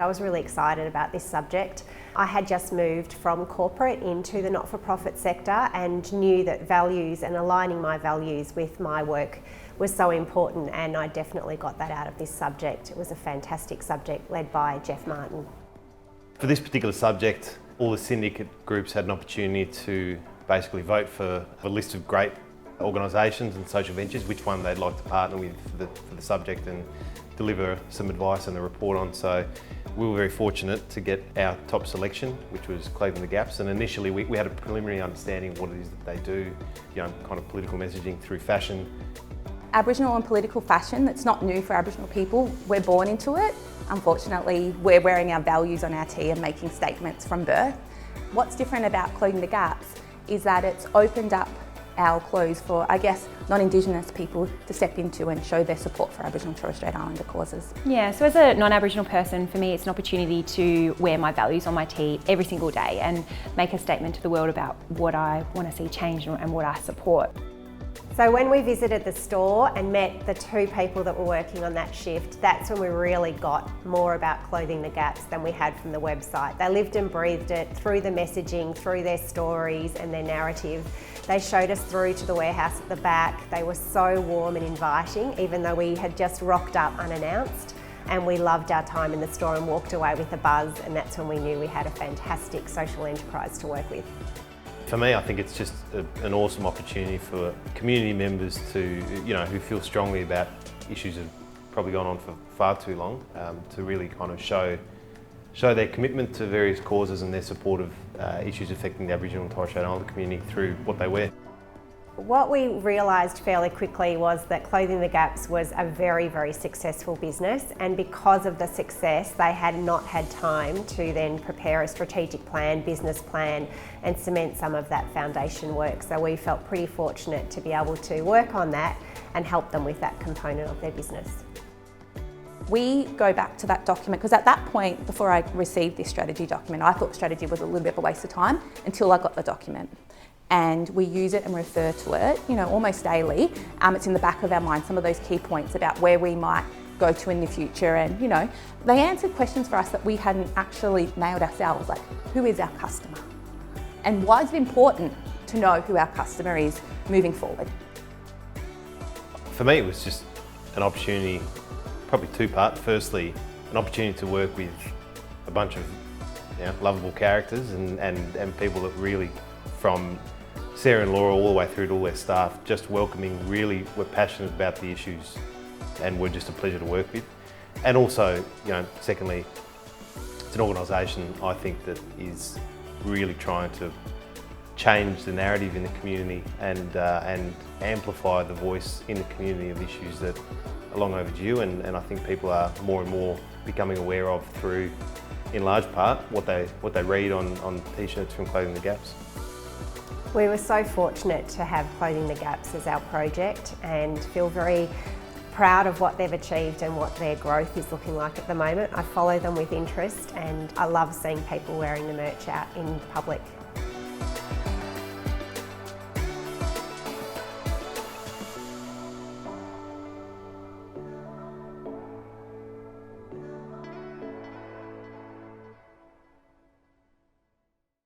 I was really excited about this subject. I had just moved from corporate into the not-for-profit sector and knew that values and aligning my values with my work was so important, and I definitely got that out of this subject. It was a fantastic subject led by Jeff Martin. For this particular subject, all the syndicate groups had an opportunity to basically vote for a list of great organisations and social ventures, which one they'd like to partner with for the subject and deliver some advice and a report on. So we were very fortunate to get our top selection, which was Closing the Gaps. And initially we had a preliminary understanding of what it is that they do, kind of political messaging through fashion. Aboriginal and political fashion, that's not new for Aboriginal people. We're born into it. Unfortunately, we're wearing our values on our tee and making statements from birth. What's different about Closing the Gaps is that it's opened up our clothes for, I guess, non-Indigenous people to step into and show their support for Aboriginal and Torres Strait Islander causes. Yeah, so as a non-Aboriginal person, for me it's an opportunity to wear my values on my tee every single day and make a statement to the world about what I want to see change and what I support. So when we visited the store and met the two people that were working on that shift, that's when we really got more about Closing the Gaps than we had from the website. They lived and breathed it through the messaging, through their stories and their narrative. They showed us through to the warehouse at the back. They were so warm and inviting, even though we had just rocked up unannounced. And we loved our time in the store and walked away with a buzz, and that's when we knew we had a fantastic social enterprise to work with. For me, I think it's just an awesome opportunity for community members to, who feel strongly about issues that have probably gone on for far too long, to really kind of show their commitment to various causes and their support of issues affecting the Aboriginal and Torres Strait Islander community through what they wear. What we realised fairly quickly was that Closing the Gaps was a very, very successful business, and because of the success they had not had time to then prepare a strategic plan, business plan and cement some of that foundation work. So we felt pretty fortunate to be able to work on that and help them with that component of their business. We go back to that document because at that point, before I received this strategy document, I thought strategy was a little bit of a waste of time until I got the document. And we use it and refer to it, almost daily. It's in the back of our mind, some of those key points about where we might go to in the future. And, they answered questions for us that we hadn't actually nailed ourselves, like who is our customer? And why is it important to know who our customer is moving forward? For me, it was just an opportunity, probably two-part. Firstly, an opportunity to work with a bunch of lovable characters and people that really, from Sarah and Laura all the way through to all their staff, just welcoming, really were passionate about the issues and were just a pleasure to work with. And also, secondly, it's an organisation I think that is really trying to change the narrative in the community and amplify the voice in the community of issues that are long overdue, and I think people are more and more becoming aware of through, in large part, what they read on t-shirts from Closing the Gaps. We were so fortunate to have Closing the Gaps as our project and feel very proud of what they've achieved and what their growth is looking like at the moment. I follow them with interest and I love seeing people wearing the merch out in public.